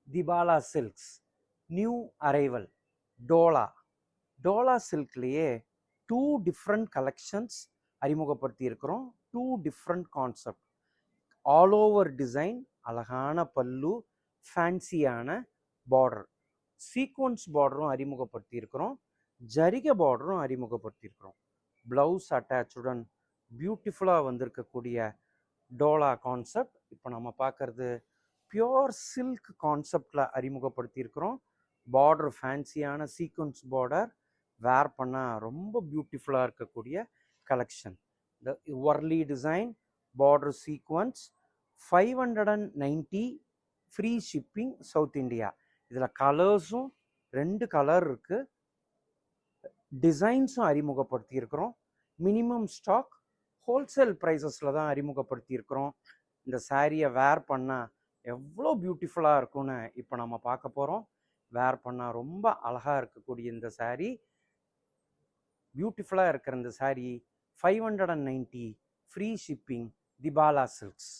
திபாலா silks new arrival டோலா சில்க்லேயே 2 different collections அறிமுகப்படுத்தி இருக்கிறோம். 2 different concept, all over design, அழகான பல்லு, ஃபேன்சியான பார்டர், சீக்வன்ஸ் பார்டரும் அறிமுகப்படுத்தி இருக்கிறோம், ஜரிகை பார்டரும் அறிமுகப்படுத்தி இருக்கிறோம். ப்ளவுஸ் அட்டாச்சுடன் பியூட்டிஃபுல்லாக வந்திருக்கக்கூடிய டோலா கான்செப்ட். இப்போ நம்ம பார்க்கறது பியோர் சில்க் கான்செப்டில் அறிமுகப்படுத்தி இருக்கிறோம். பார்டர் ஃபேன்சியான சீக்வன்ஸ் பார்டர், வேர் பண்ணால் ரொம்ப பியூட்டிஃபுல்லாக இருக்கக்கூடிய கலெக்ஷன். இந்த Worli design, border sequence, 590 free shipping south India. இதில் கலர்ஸும் 2 கலர் இருக்குது, டிசைன்ஸும் அறிமுகப்படுத்தி இருக்கிறோம். மினிமம் ஸ்டாக், ஹோல்சேல் ப்ரைஸஸில் தான் அறிமுகப்படுத்தி இருக்கிறோம். இந்த சாரியை வேர் பண்ணால் எவ்வளோ பியூட்டிஃபுல்லாக இருக்கும்னு இப்போ நம்ம பார்க்க போகிறோம். வேர் பண்ணால் ரொம்ப அழகாக இருக்கக்கூடிய இந்த சாரீ, பியூட்டிஃபுல்லாக இருக்கிற இந்த சாரீ 590 ஃப்ரீ ஷிப்பிங், திபாலா சில்க்ஸ்.